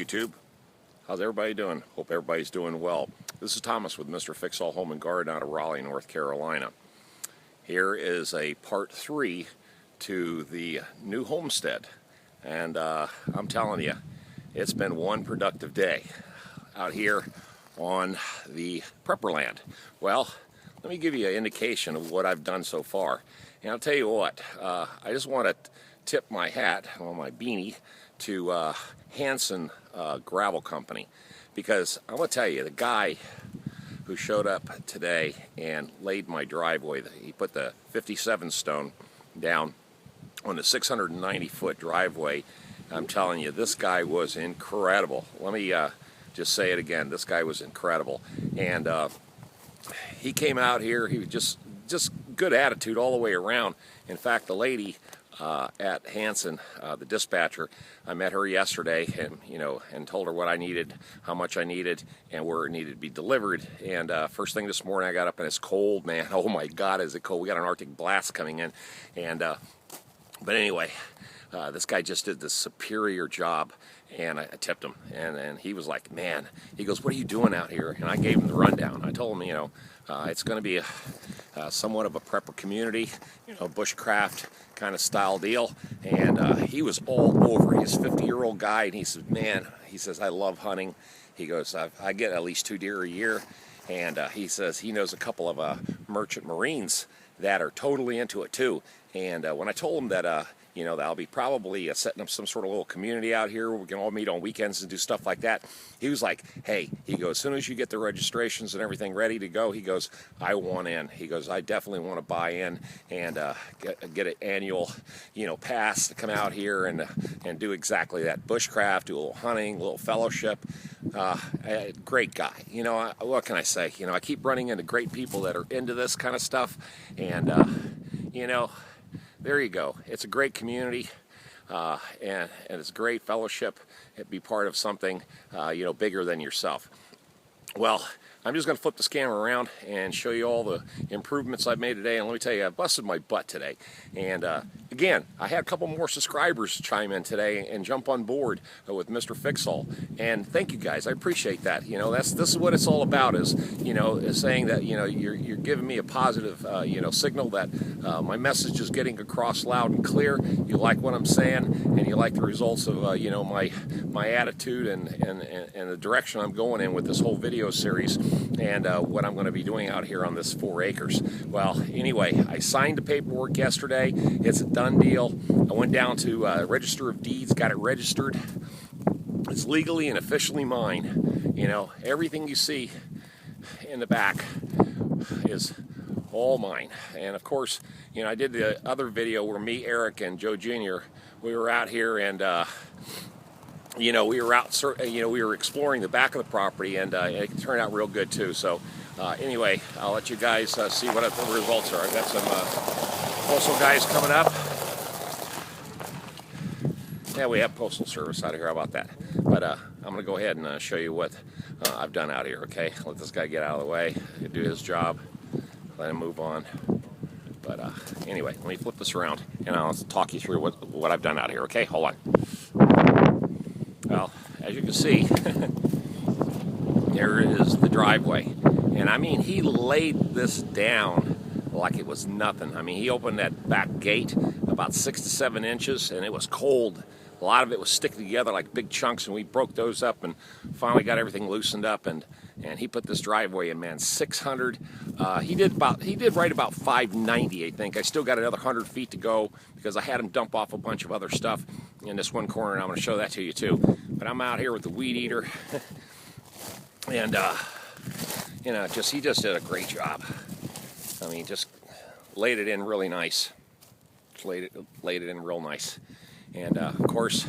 YouTube. How's everybody doing? Hope everybody's doing well. This is Thomas with Mr. Fix-All Home and Garden out of Raleigh, North Carolina. Here is a part 3 to the new homestead. And I'm telling you, it's been one productive day out here on the prepper land. Well, let me give you an indication of what I've done so far. And I'll tell you what, I just want to tip my hat, or my beanie, to Hanson Gravel Company, because I'm going to tell you, the guy who showed up today and laid my driveway, he put the 57 stone down on the 690-foot driveway. I'm telling you, this guy was incredible. Let me just say it again. This guy was incredible. And he came out here. He was just good attitude all the way around. In fact, the lady at Hanson, the dispatcher, I met her yesterday, and told her what I needed, how much I needed, and where it needed to be delivered. And first thing this morning, I got up and it's cold, man. Oh my God, is it cold? We got an Arctic blast coming in, and but anyway, this guy just did this superior job, and I tipped him, and he was like, man, he goes, what are you doing out here? And I gave him the rundown. I told him, it's going to be somewhat of a prepper community, bushcraft kind of style deal. And he was all over. He's a 50-year-old guy, and he said, man, he says, I love hunting. He goes, I get at least 2 deer a year. And he says he knows a couple of merchant marines that are totally into it too. And when I told him that, that I'll be probably setting up some sort of little community out here where we can all meet on weekends and do stuff like that, he was like, hey, he goes, as soon as you get the registrations and everything ready to go, he goes, I want in. He goes, I definitely want to buy in and get an annual, pass to come out here and do exactly that. Bushcraft, do a little hunting, a little fellowship. Great guy. What can I say? I keep running into great people that are into this kind of stuff, and there you go. It's a great community, and it's a great fellowship. It'd be part of something, bigger than yourself. Well, I'm just going to flip this camera around and show you all the improvements I've made today. And let me tell you, I busted my butt today. And again, I had a couple more subscribers chime in today and jump on board with Mr. Fix-All. And thank you guys. I appreciate that. This is what it's all about, is saying that you're giving me a positive signal that my message is getting across loud and clear. You like what I'm saying, and you like the results of my attitude and the direction I'm going in with this whole video series, and what I'm going to be doing out here on this 4 acres. Well, anyway, I signed the paperwork yesterday. It's a done deal. I went down to Register of Deeds, got it registered. It's legally and officially mine. Everything you see in the back is all mine. And of course, I did the other video where me, Eric, and Joe Jr., we were out here, and we were exploring the back of the property, and it turned out real good too. So anyway, I'll let you guys see what the results are. I've got some postal guys coming up. Yeah, we have postal service out of here. How about that? But I'm going to go ahead and show you what I've done out here, okay? Let this guy get out of the way, do his job, let him move on. But anyway, let me flip this around, and I'll talk you through what I've done out here, okay? Hold on. Well, as you can see, there is the driveway. And I mean, he laid this down like it was nothing. I mean, he opened that back gate about 6 to 7 inches, and it was cold. A lot of it was sticking together like big chunks, and we broke those up and finally got everything loosened up, and he put this driveway in, man, 600. He did right about 590, I think. I still got another 100 feet to go because I had him dump off a bunch of other stuff in this one corner, and I'm going to show that to you too. But I'm out here with the weed eater, and he just did a great job. I mean, just laid it in really nice. Laid it in real nice. And of course,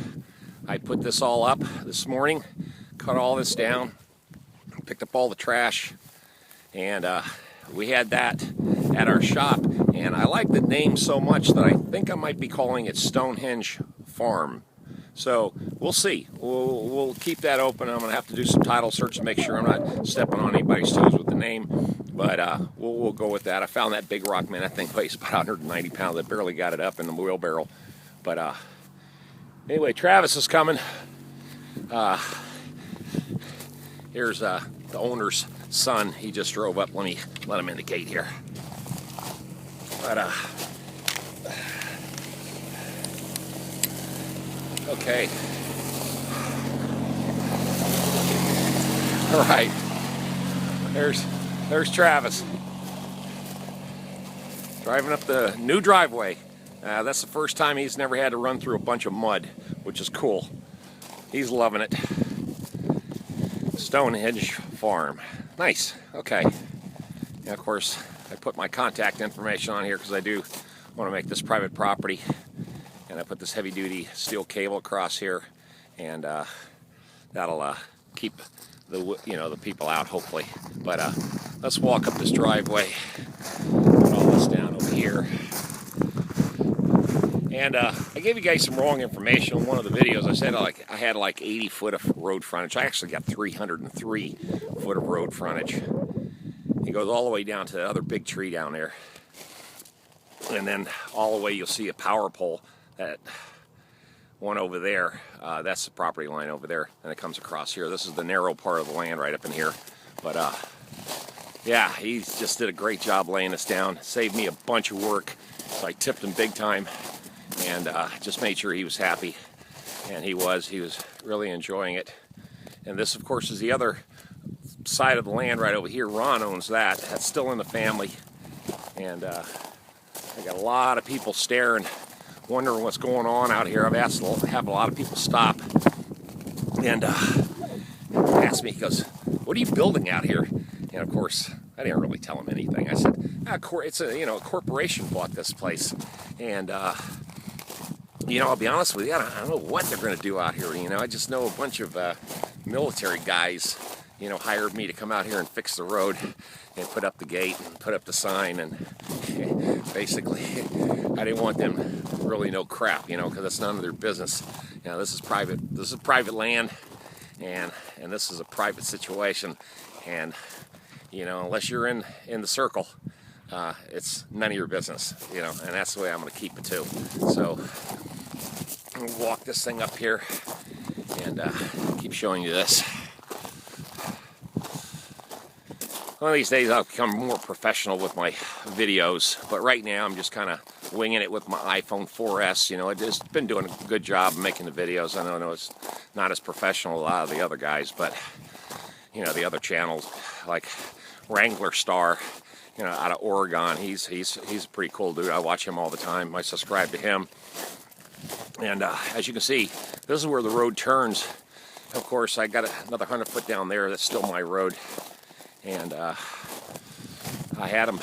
I put this all up this morning, cut all this down, picked up all the trash, and we had that at our shop. And I like the name so much that I think I might be calling it Stonehenge Farm. So we'll see. We'll keep that open. I'm going to have to do some title search to make sure I'm not stepping on anybody's toes with the name. But we'll go with that. I found that big rock, man. That thing weighs about 190 pounds. I barely got it up in the wheelbarrow. But anyway, Travis is coming. Here's the owner's son. He just drove up. Let me let him in the gate here. But okay. All right. There's Travis driving up the new driveway. That's the first time he's never had to run through a bunch of mud, which is cool. He's loving it. Stonehenge Farm. Nice. Okay. And of course, I put my contact information on here because I do want to make this private property. And I put this heavy-duty steel cable across here, and that'll keep the people out, hopefully. But let's walk up this driveway. Put all this down over here. And I gave you guys some wrong information on one of the videos. I said I had like 80 foot of road frontage. I actually got 303 foot of road frontage. It goes all the way down to the other big tree down there. And then all the way you'll see a power pole, that one over there. That's the property line over there. And it comes across here. This is the narrow part of the land right up in here. But yeah, he just did a great job laying this down. Saved me a bunch of work. So I tipped him big time. And just made sure he was happy, and he was really enjoying it. And this, of course, is the other side of the land right over here. Ron owns that. That's still in the family, and I got a lot of people staring, wondering what's going on out here. I've asked to have a lot of people stop and ask me, he goes, "What are you building out here?" And of course, I didn't really tell him anything. I said, "It's a corporation bought this place, and." I'll be honest with you, I don't know what they're going to do out here. I just know a bunch of military guys, hired me to come out here and fix the road and put up the gate and put up the sign. And basically, I didn't want them to really know crap, because it's none of their business. This is private. This is private land, and this is a private situation. And unless you're in the circle, it's none of your business. And that's the way I'm going to keep it too. So. We'll walk this thing up here and keep showing you this. One of these days I'll become more professional with my videos, but right now I'm just kind of winging it with my iPhone 4S. It's been doing a good job making the videos. I know it's not as professional as a lot of the other guys, but the other channels like Wrangler Star, out of Oregon. He's a pretty cool dude. I watch him all the time. I subscribe to him. And as you can see, this is where the road turns. Of course, I got another 100 foot down there. That's still my road. And I had him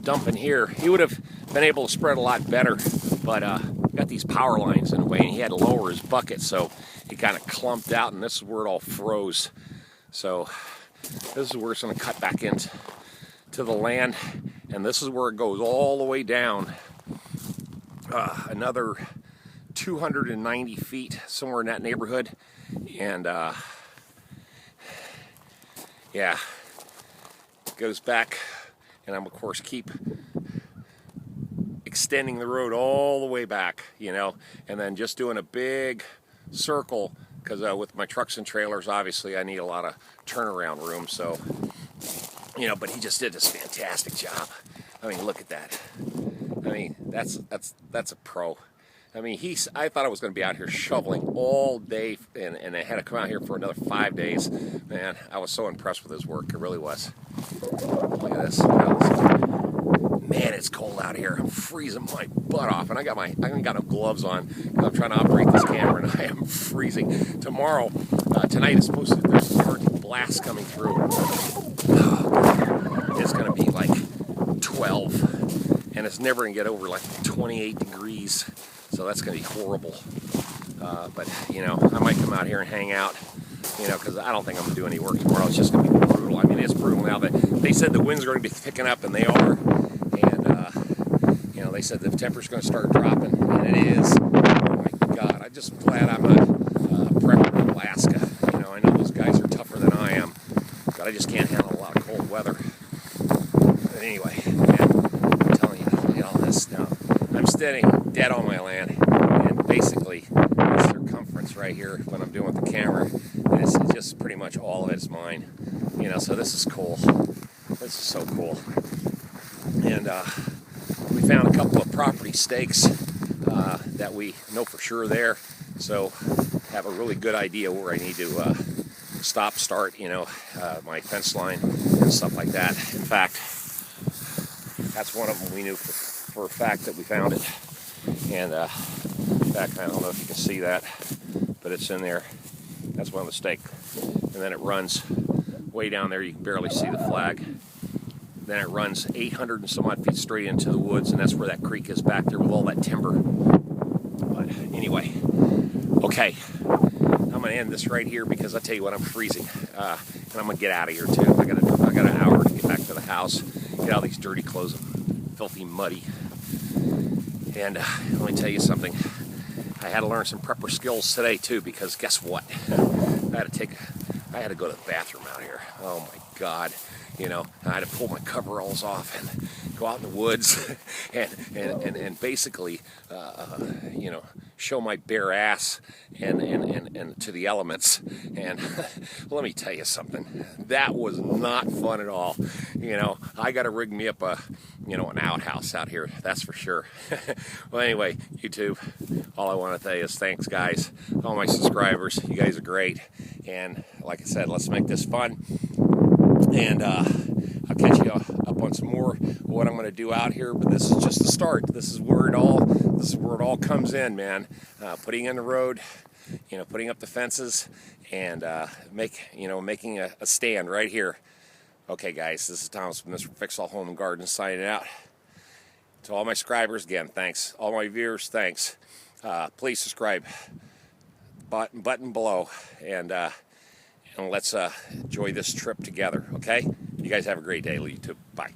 dumping here. He would have been able to spread a lot better, but got these power lines in the way, and he had to lower his bucket, so he kind of clumped out, and this is where it all froze. So this is where it's going to cut back into the land, and this is where it goes all the way down. Another 290 feet, somewhere in that neighborhood. And yeah, it goes back, and I'm of course keep extending the road all the way back, and then just doing a big circle, because with my trucks and trailers, obviously I need a lot of turnaround room. So but he just did this fantastic job. I mean, look at that. I mean, that's a pro. I mean, I thought I was going to be out here shoveling all day, and I had to come out here for another 5 days. Man, I was so impressed with his work. It really was. Look at this. Man, it's cold out here. I'm freezing my butt off, and I haven't got no gloves on because I'm trying to operate this camera, and I am freezing. Tonight is supposed to. There's an Arctic blast coming through. It's going to be like 12, and it's never going to get over like 28 degrees. So that's going to be horrible. But I might come out here and hang out, because I don't think I'm going to do any work tomorrow. It's just going to be brutal. I mean, it's brutal now. They said the winds are going to be picking up, and they are. And, they said the temperature's going to start dropping, and it is. Oh, my God. I'm just glad I'm not prepper in Alaska. I know those guys are tougher than I am, but I just can't handle a lot of cold weather. But anyway, man, I'm telling you, all this now. I'm standing dead on my land, and basically this circumference right here, what I'm doing with the camera, and it's just this is pretty much all of it is mine. You know, so this is cool. This is so cool. And we found a couple of property stakes that we know for sure there. So have a really good idea where I need to stop, start, you know, my fence line and stuff like that. In fact, that's one of them we knew for a fact that we found it. And in fact, I don't know if you can see that, but it's in there. That's one of the stakes. And then it runs way down there. You can barely see the flag. Then it runs 800 and some odd feet straight into the woods, and that's where that creek is back there with all that timber. But anyway, okay, I'm gonna end this right here because I tell you what, I'm freezing, and I'm gonna get out of here too. I got an hour to get back to the house, get all these dirty clothes, filthy, muddy. And let me tell you something. I had to learn some prepper skills today too, because guess what? I had to go to the bathroom out here. Oh my God. You know, I had to pull my coveralls off and go out in the woods and basically, you know, show my bare ass and to the elements. And let me tell you something. That was not fun at all. You know, I got to rig me up an outhouse out here. That's for sure. Well, anyway, YouTube, all I want to tell you is thanks, guys. All my subscribers, you guys are great. And like I said, let's make this fun. And I'll catch you up on some more of what I'm going to do out here. But this is just the start. This is where it all comes in, man. Putting in the road, you know, putting up the fences, and making a stand right here. Okay, guys, this is Thomas from Mr. Fix All Home and Garden signing out. To all my subscribers, again, thanks. All my viewers, thanks. Please subscribe. Button below, and let's enjoy this trip together, okay? You guys have a great day, YouTube. Bye.